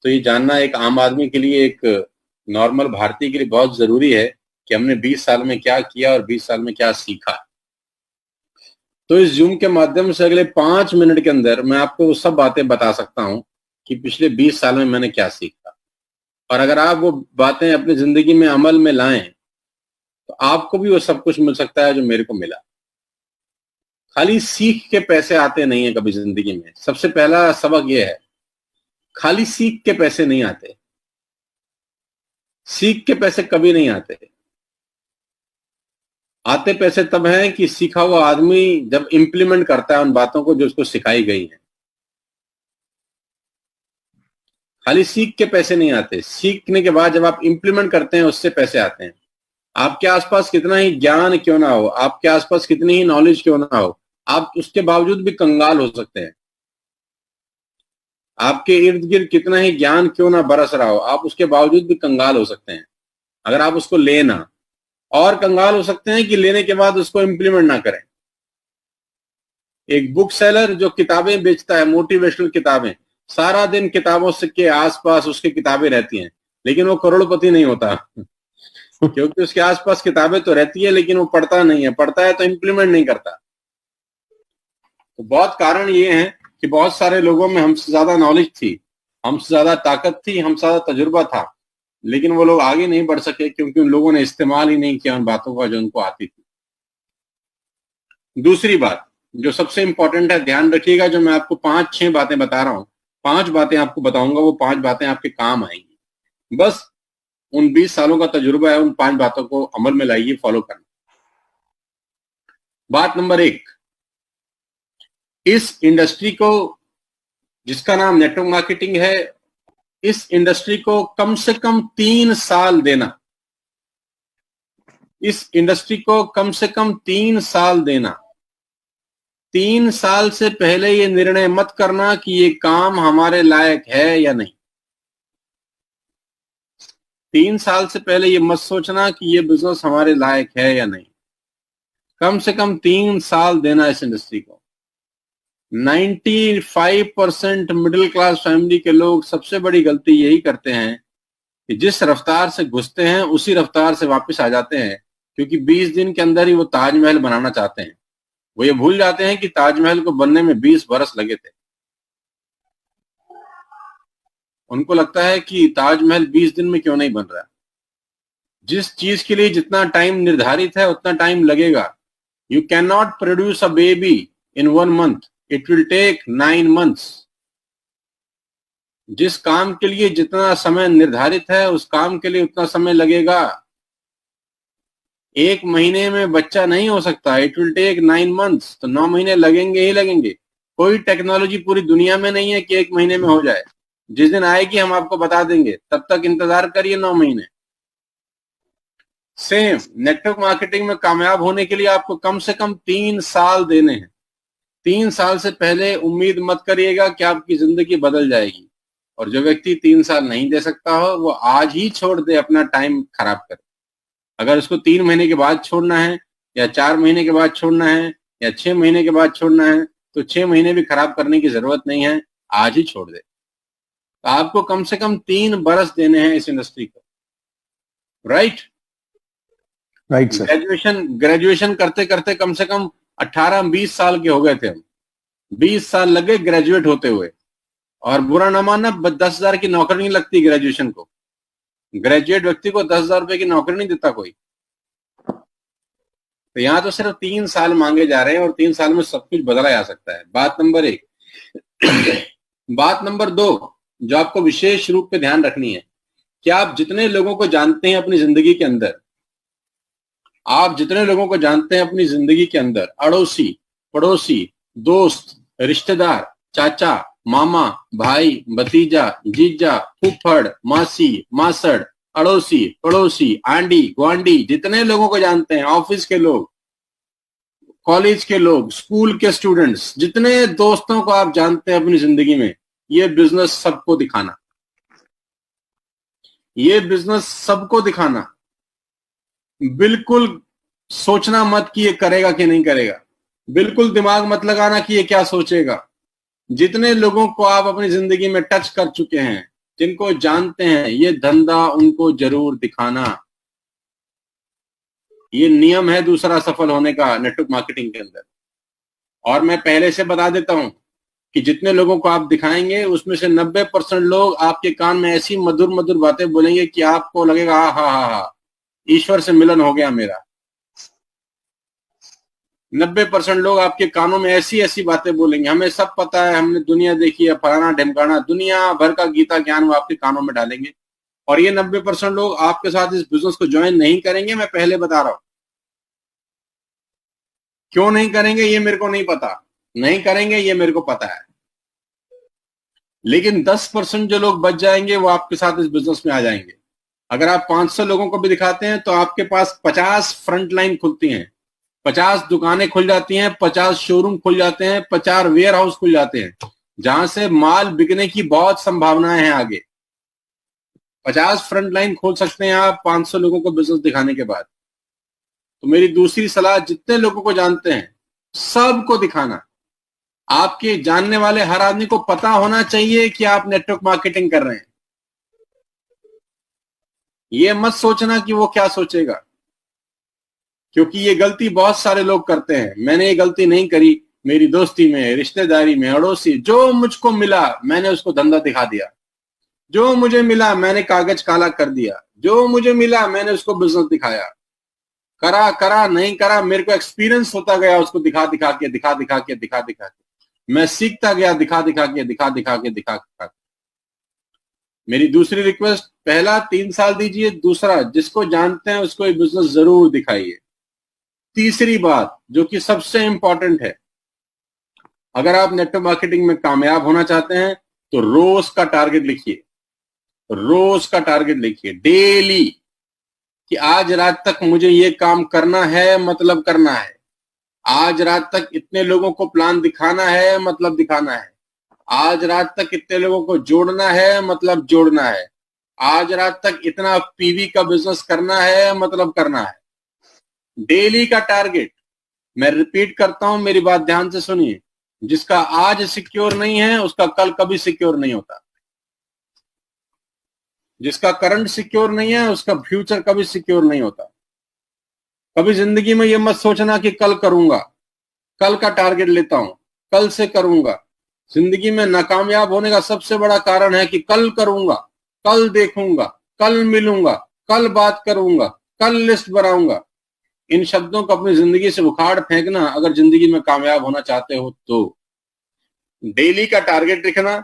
तो ये जानना एक आम आदमी के लिए, एक नॉर्मल भारतीय के लिए बहुत जरूरी है कि हमने 20 साल में क्या किया और 20 साल में क्या सीखा। तो इस जूम के माध्यम से अगले 5 मिनट के अंदर मैं आपको वो सब बातें बता सकता हूं कि पिछले 20 साल में मैंने क्या सीखा। और अगर आप वो बातें अपनी जिंदगी में अमल में लाएं तो आपको भी वो सब कुछ मिल सकता है जो मेरे को मिला। खाली सीख के पैसे आते नहीं है कभी जिंदगी में। सबसे पहला सबक ये है, खाली सीख के पैसे नहीं आते, सीख के पैसे कभी नहीं आते। आते पैसे तब हैं कि सीखा हुआ आदमी जब इंप्लीमेंट करता है उन बातों को जो उसको सिखाई गई है। खाली सीख के पैसे नहीं आते, सीखने के बाद जब आप इंप्लीमेंट करते हैं उससे पैसे आते हैं। आपके आसपास कितना ही ज्ञान क्यों ना हो, आपके आसपास कितनी ही नॉलेज क्यों ना हो, आप उसके बावजूद भी कंगाल हो सकते हैं। आपके इर्द गिर्द कितना ही ज्ञान क्यों ना बरस रहा हो, आप उसके बावजूद भी कंगाल हो सकते हैं अगर आप उसको लेना। और कंगाल हो सकते हैं कि लेने के बाद उसको इंप्लीमेंट ना करें। एक बुक सेलर जो किताबें बेचता है, मोटिवेशनल किताबें, सारा दिन किताबों से के आसपास उसकी किताबें रहती हैं, लेकिन वो करोड़पति नहीं होता क्योंकि उसके आसपास किताबें तो रहती है लेकिन वो पढ़ता नहीं है, पढ़ता है तो इंप्लीमेंट नहीं करता। तो बहुत कारण ये हैं कि बहुत सारे लोगों में हमसे ज्यादा नॉलेज थी, हमसे ज्यादा ताकत थी, हमसे ज्यादा तजुर्बा था, लेकिन वो लोग आगे नहीं बढ़ सके क्योंकि उन लोगों ने इस्तेमाल ही नहीं किया उन बातों का जो उनको आती थी। दूसरी बात जो सबसे इंपॉर्टेंट है, ध्यान रखिएगा, जो मैं आपको 5-6 बातें बता रहा हूं, 5 बातें आपको बताऊंगा, वो 5 बातें आपके काम आएंगी। बस उन 20 सालों का तजुर्बा है, उन 5 बातों को अमल में लाइए, फॉलो करना। बात नंबर 1, इस इंडस्ट्री को, जिसका नाम नेटवर्क मार्केटिंग है, इस इंडस्ट्री को कम से कम 3 साल देना। इस इंडस्ट्री को कम से कम 3 साल देना। 3 साल से पहले ये निर्णय मत करना कि ये काम हमारे लायक है या नहीं। 3 साल से पहले ये मत सोचना कि ये बिजनेस हमारे लायक है या नहीं। कम से कम 3 साल देना इस इंडस्ट्री को। 95% मिडिल क्लास फैमिली के लोग सबसे बड़ी गलती यही करते हैं कि जिस रफ्तार से घुसते हैं उसी रफ्तार से वापस आ जाते हैं, क्योंकि 20 दिन के अंदर ही वो ताजमहल बनाना चाहते हैं। वो ये भूल जाते हैं कि ताजमहल को बनने में 20 बरस लगे थे। उनको लगता है कि ताजमहल 20 दिन में क्यों नहीं बन रहा। जिस चीज के लिए जितना टाइम निर्धारित है उतना टाइम लगेगा। You can not produce a baby in 1 month, it will take 9 months। जिस काम के लिए जितना समय निर्धारित है उस काम के लिए उतना समय लगेगा। 1 महीने में बच्चा नहीं हो सकता, इट विल टेक 9 months। तो 9 महीने लगेंगे ही लगेंगे। कोई टेक्नोलॉजी पूरी दुनिया में नहीं है कि 1 महीने में हो जाए। जिस दिन आएगी हम आपको बता देंगे, तब तक इंतजार करिए 9 महीने। सेम नेटवर्क मार्केटिंग में कामयाब होने के लिए आपको कम से कम 3 साल देने हैं। 3 साल से पहले उम्मीद मत करिएगा कि आपकी जिंदगी बदल जाएगी। और जो व्यक्ति 3 साल नहीं दे सकता हो वो आज ही छोड़ दे, अपना टाइम खराब करे। अगर उसको 3 महीने के बाद छोड़ना है या 4 महीने के बाद छोड़ना है या 6 महीने के बाद छोड़ना है तो 6 महीने भी खराब करने की जरूरत नहीं है, आज ही छोड़ दे। तो आपको कम से कम 3 बरस देने हैं इस इंडस्ट्री को। Right sir. ग्रेजुएशन करते करते कम से कम 18-20 साल के हो गए थे हम। 20 साल लगे ग्रेजुएट होते हुए। और बुरा ना मानना, 10,000 की नौकरी नहीं लगती ग्रेजुएशन को। ग्रेजुएट व्यक्ति को 10,000 रुपए की नौकरी नहीं देता कोई। तो यहाँ तो सिर्फ 3 साल मांगे जा रहे हैं और 3 साल में सब कुछ बदला जा सकता है। बात नंबर 1। बात नंबर 2 जो आपको विशेष रूप पे ध्यान रखनी है कि आप जितने लोगों को जानते हैं अपनी जिंदगी के अंदर, आप जितने लोगों को जानते हैं अपनी जिंदगी के अंदर, अड़ोसी, पड़ोसी, दोस्त, रिश्तेदार, चाचा, मामा, भाई, भतीजा, जीजा, फूफड़, मासी, मासड़, अड़ोसी, पड़ोसी, आंटी, गुआंटी, जितने लोगों को जानते हैं, ऑफिस के लोग, कॉलेज के लोग, स्कूल के स्टूडेंट्स, जितने दोस्तों को आप जानते हैं अपनी जिंदगी में, ये बिजनेस सबको दिखाना। ये बिजनेस सबको दिखाना। बिल्कुल सोचना मत कि ये करेगा कि नहीं करेगा। बिल्कुल दिमाग मत लगाना कि ये क्या सोचेगा। जितने लोगों को आप अपनी जिंदगी में टच कर चुके हैं, जिनको जानते हैं, ये धंधा उनको जरूर दिखाना। ये नियम है दूसरा सफल होने का नेटवर्क मार्केटिंग के अंदर। और मैं पहले से बता देता हूं कि जितने लोगों को आप दिखाएंगे उसमें से 90% लोग आपके कान में ऐसी मधुर मधुर बातें बोलेंगे कि आपको लगेगा हा हा हा, ईश्वर से मिलन हो गया मेरा। 90% लोग आपके कानों में ऐसी ऐसी बातें बोलेंगे, हमें सब पता है, हमने दुनिया देखी है, फलाना ढिमकाना, दुनिया भर का गीता ज्ञान वो आपके कानों में डालेंगे। और ये 90% लोग आपके साथ इस बिजनेस को ज्वाइन नहीं करेंगे, मैं पहले बता रहा हूं। क्यों नहीं करेंगे ये मेरे को नहीं पता, नहीं करेंगे ये मेरे को पता है, लेकिन 10% जो लोग बच जाएंगे वो आपके साथ इस बिजनेस में आ जाएंगे। अगर आप 500 लोगों को भी दिखाते हैं तो आपके पास 50 फ्रंट लाइन खुलती हैं, 50 दुकानें खुल जाती हैं, 50 शोरूम खुल जाते हैं, 50 वेयर हाउस खुल जाते हैं, जहां से माल बिकने की बहुत संभावनाएं हैं आगे। 50 फ्रंट लाइन खोल सकते हैं आप 500 लोगों को बिजनेस दिखाने के बाद। तो मेरी दूसरी सलाह, जितने लोगों को जानते हैं सबको दिखाना। आपके जानने वाले हर आदमी को पता होना चाहिए कि आप नेटवर्क मार्केटिंग कर रहे हैं। ये मत सोचना कि वो क्या सोचेगा, क्योंकि ये गलती बहुत सारे लोग करते हैं। मैंने ये गलती नहीं करी, मेरी दोस्ती में, रिश्तेदारी में, अड़ोसी, जो मुझको मिला मैंने उसको धंधा दिखा दिया, जो मुझे मिला मैंने कागज काला कर दिया, जो मुझे मिला मैंने उसको बिजनेस दिखाया। करा करा नहीं करा, मेरे को एक्सपीरियंस होता गया उसको दिखा दिखा के मैं सीखता गया, दिखा दिखा के। मेरी दूसरी रिक्वेस्ट, पहला 3 साल दीजिए, दूसरा जिसको जानते हैं उसको ये बिजनेस जरूर दिखाइए। तीसरी बात जो कि सबसे इंपॉर्टेंट है, अगर आप नेटवर्क मार्केटिंग में कामयाब होना चाहते हैं तो रोज का टारगेट लिखिए, रोज का टारगेट लिखिए डेली, कि आज रात तक मुझे ये काम करना है, मतलब करना है। आज रात तक इतने लोगों को प्लान दिखाना है, मतलब दिखाना है। आज रात तक इतने लोगों को जोड़ना है, मतलब जोड़ना है। आज रात तक इतना पीवी का बिजनेस करना है, मतलब करना है। डेली का टारगेट। मैं रिपीट करता हूं, मेरी बात ध्यान से सुनिए, जिसका आज सिक्योर नहीं है उसका कल कभी सिक्योर नहीं होता। जिसका करंट सिक्योर नहीं है उसका फ्यूचर कभी सिक्योर नहीं होता। कभी जिंदगी में ये मत सोचना कि कल करूंगा, कल का टारगेट लेता हूं, कल से करूंगा। जिंदगी में नाकामयाब होने का सबसे बड़ा कारण है कि कल करूंगा, कल देखूंगा, कल मिलूंगा, कल बात करूंगा, कल लिस्ट बनाऊंगा। इन शब्दों को अपनी जिंदगी से उखाड़ फेंकना अगर जिंदगी में कामयाब होना चाहते हो तो। डेली का टारगेट लिखना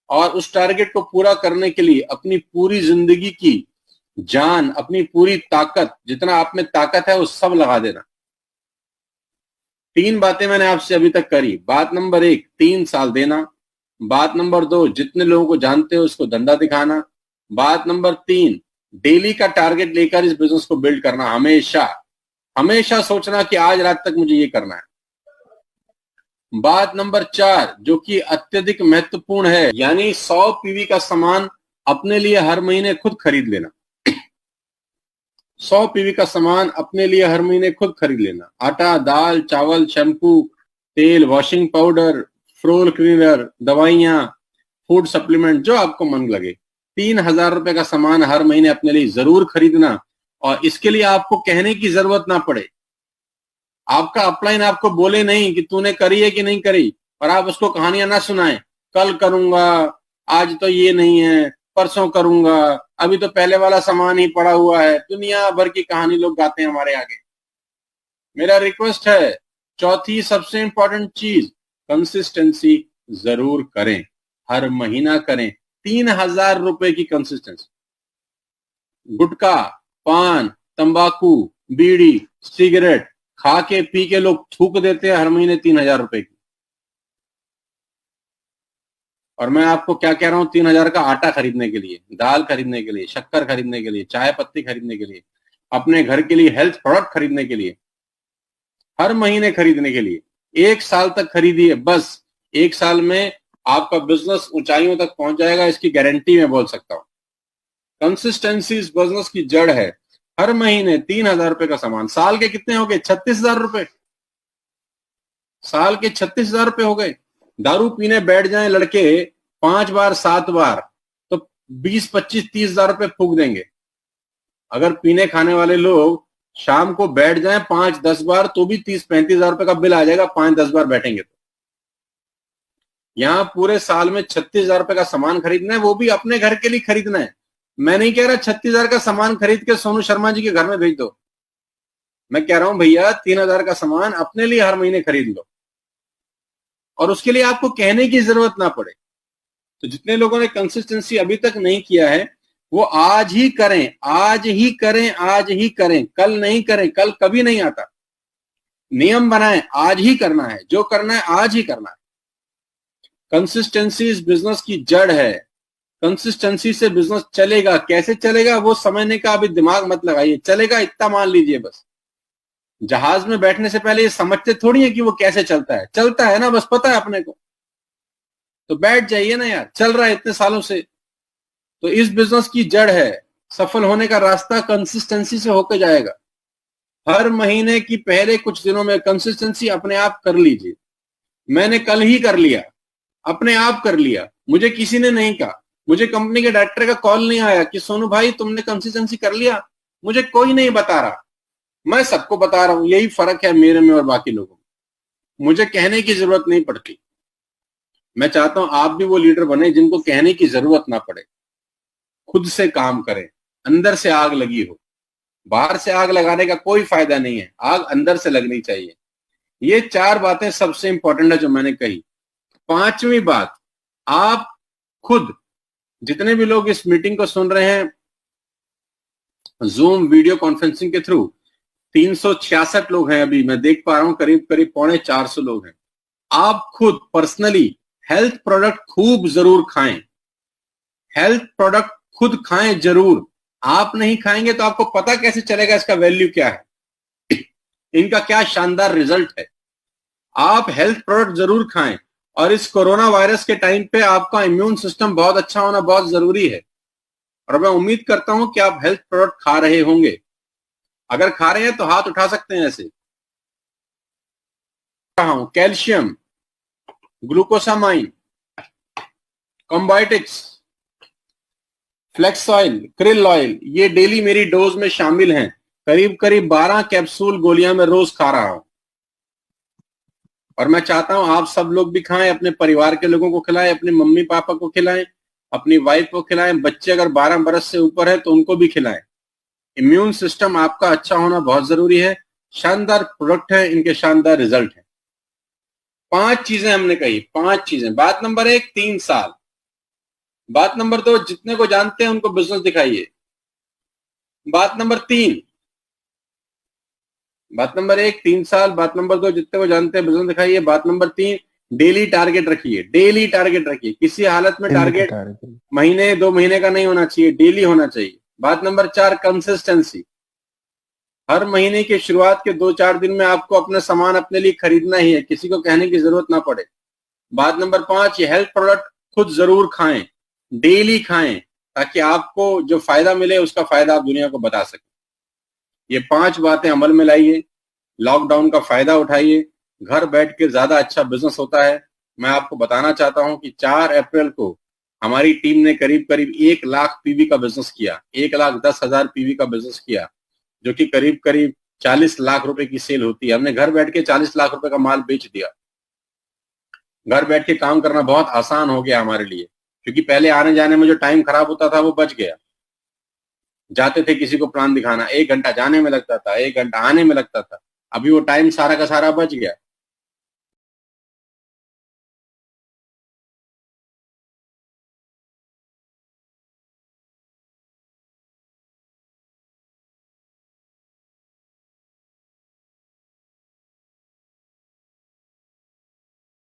और उस टारगेट को पूरा करने के लिए अपनी पूरी जिंदगी की जान, अपनी पूरी ताकत, जितना आप में ताकत है वो सब लगा देना। 3 बातें मैंने आपसे अभी तक करी। बात नंबर 1, 3 साल देना। बात नंबर 2, जितने लोगों को जानते हो उसको धंधा दिखाना। बात नंबर 3, डेली का टारगेट लेकर इस बिजनेस को बिल्ड करना। हमेशा हमेशा सोचना कि आज रात तक मुझे ये करना है। बात नंबर 4, जो कि अत्यधिक महत्वपूर्ण है, यानी 100 पीवी का सामान अपने लिए हर महीने खुद खरीद लेना। 100 पीवी का सामान अपने लिए हर महीने खुद खरीद लेना। आटा, दाल, चावल, शैम्पू, तेल, वॉशिंग पाउडर, फ्लोर क्लीनर, दवाइयां, फूड सप्लीमेंट, जो आपको मन लगे। 3000 रुपए का सामान हर महीने अपने लिए जरूर खरीदना। और इसके लिए आपको कहने की जरूरत ना पड़े। आपका अपलाइन आपको बोले नहीं कि तूने करी है कि नहीं करी, और आप उसको कहानियां ना सुनाएं, कल करूंगा, आज तो ये नहीं है, परसों करूंगा, अभी तो पहले वाला सामान ही पड़ा हुआ है। दुनिया भर की कहानी लोग गाते हैं हमारे आगे। मेरा रिक्वेस्ट है, चौथी सबसे इंपॉर्टेंट चीज, कंसिस्टेंसी जरूर करें, हर महीना करें। 3000 रुपए की कंसिस्टेंसी। गुटखा, पान, तंबाकू, बीड़ी, सिगरेट खा के पी के लोग थूक देते हैं हर महीने 3000 रुपए की। और मैं आपको क्या कह रहा हूं, 3000 का आटा खरीदने के लिए, दाल खरीदने के लिए, शक्कर खरीदने के लिए, चाय पत्ती खरीदने के लिए, अपने घर के लिए हेल्थ प्रोडक्ट खरीदने के लिए, हर महीने खरीदने के लिए 1 साल तक खरीदिए। बस 1 साल में आपका बिजनेस ऊंचाइयों तक पहुंच जाएगा, इसकी गारंटी मैं बोल सकता हूं। कंसिस्टेंसी इस बिजनेस की जड़ है। हर महीने 3000 रुपए का सामान, साल के कितने हो गए? 36,000 रुपए। साल के 36,000 रुपए हो गए। दारू पीने बैठ जाएं लड़के 5 बार 7 बार, तो 20, 25, 30 हजार रुपए फूक देंगे। अगर पीने खाने वाले लोग शाम को बैठ जाएं 5-10 बार तो भी 30-35 हजार रुपए का बिल आ जाएगा, 5-10 बार बैठेंगे तो। यहाँ पूरे साल में 36 हजार रुपए का सामान खरीदना है, वो भी अपने घर के लिए खरीदना है। मैं नहीं कह रहा 36 हजार का सामान खरीद के सोनू शर्मा जी के घर में भेज दो। मैं कह रहा हूं भैया 3 हजार का सामान अपने लिए हर महीने खरीद लो, और उसके लिए आपको कहने की जरूरत ना पड़े। तो जितने लोगों ने कंसिस्टेंसी अभी तक नहीं किया है वो आज ही करें, आज ही करें, आज ही करें, कल नहीं करें, कल कभी नहीं आता। नियम बनाएं, आज ही करना है, जो करना है आज ही करना है। कंसिस्टेंसी इस बिजनेस की जड़ है। कंसिस्टेंसी से बिजनेस चलेगा, कैसे चलेगा वो समझने का अभी दिमाग मत लगाइए, चलेगा इतना मान लीजिए बस। जहाज में बैठने से पहले ये समझते थोड़ी है कि वो कैसे चलता है, चलता है ना, बस पता है अपने को, तो बैठ जाइए ना यार, चल रहा है इतने सालों से। तो इस बिजनेस की जड़ है, सफल होने का रास्ता कंसिस्टेंसी से होकर जाएगा। हर महीने की पहले कुछ दिनों में कंसिस्टेंसी अपने आप कर लीजिए। मैंने कल ही कर लिया, अपने आप कर लिया, मुझे किसी ने नहीं कहा, मुझे कंपनी के डायरेक्टर का कॉल नहीं आया कि सोनू भाई तुमने कंसिस्टेंसी कर लिया, मुझे कोई नहीं बता रहा, मैं सबको बता रहा हूं। यही फर्क है मेरे में और बाकी लोगों में, मुझे कहने की जरूरत नहीं पड़ती। मैं चाहता हूं आप भी वो लीडर बने जिनको कहने की जरूरत ना पड़े, खुद से काम करें, अंदर से आग लगी हो। बाहर से आग लगाने का कोई फायदा नहीं है, आग अंदर से लगनी चाहिए। ये 4 बातें सबसे इंपॉर्टेंट है जो मैंने कही। 5वीं बात, आप खुद, जितने भी लोग इस मीटिंग को सुन रहे हैं जूम वीडियो कॉन्फ्रेंसिंग के थ्रू, 366 लोग हैं अभी, मैं देख पा रहा हूं करीब करीब 350 लोग हैं। आप खुद पर्सनली हेल्थ प्रोडक्ट खूब जरूर खाएं, हेल्थ प्रोडक्ट खुद खाएं जरूर। आप नहीं खाएंगे तो आपको पता कैसे चलेगा इसका वैल्यू क्या है, इनका क्या शानदार रिजल्ट है। आप हेल्थ प्रोडक्ट जरूर खाएं, और इस कोरोना वायरस के टाइम पे आपका इम्यून सिस्टम बहुत अच्छा होना बहुत जरूरी है, और मैं उम्मीद करता हूं कि आप हेल्थ प्रोडक्ट खा रहे होंगे। अगर खा रहे हैं तो हाथ उठा सकते हैं ऐसे। Calcium, glucosamine, combiotics, flax oil, krill oil, ये डेली मेरी डोज में शामिल हैं। करीब करीब 12 कैप्सूल गोलियां मैं रोज खा रहा हूं, और मैं चाहता हूं आप सब लोग भी खाएं, अपने परिवार के लोगों को खिलाएं, अपने मम्मी पापा को खिलाएं, अपनी वाइफ को खिलाएं, बच्चे अगर 12 बरस से ऊपर है तो उनको भी खिलाएं। इम्यून सिस्टम आपका अच्छा होना बहुत जरूरी है। शानदार प्रोडक्ट है, इनके शानदार रिजल्ट है। 5 चीजें हमने कही, 5 चीजें। बात नंबर 1, 3 साल। बात नंबर 2, जितने को जानते हैं उनको बिजनेस दिखाइए। बात नंबर 3, बात नंबर 1, 3 साल। बात नंबर 2, जितने को जानते हैं बिजनेस दिखाइए। बात नंबर 3, डेली टारगेट रखिए, डेली टारगेट रखिए। किसी हालत में टारगेट महीने 2 महीने का नहीं होना चाहिए, डेली होना चाहिए। बात नंबर 4, कंसिस्टेंसी। हर महीने की शुरुआत के 2-4 दिन में आपको अपना सामान अपने लिए खरीदना ही है, किसी को कहने की जरूरत ना पड़े। बात नंबर 5, ये हेल्थ प्रोडक्ट खुद जरूर खाएं, डेली खाएं, ताकि आपको जो फायदा मिले उसका फायदा आप दुनिया को बता सकें। ये 5 बातें अमल में लाइए, लॉकडाउन का फायदा उठाइए, घर बैठ के ज्यादा अच्छा बिजनेस होता है। मैं आपको बताना चाहता हूं कि 4 अप्रैल को हमारी टीम ने करीब करीब 1 लाख पीवी का बिजनेस किया, 1,10,000 पीवी का बिजनेस किया, जो कि करीब करीब 40 लाख रुपए की सेल होती है। हमने घर बैठ के 40 लाख रुपए का माल बेच दिया। घर बैठ के काम करना बहुत आसान हो गया हमारे लिए, क्योंकि पहले आने जाने में जो टाइम खराब होता था वो बच गया। जाते थे किसी को प्लान दिखाना, 1 घंटा जाने में लगता था, 1 घंटा आने में लगता था। अभी वो टाइम सारा का सारा बच गया।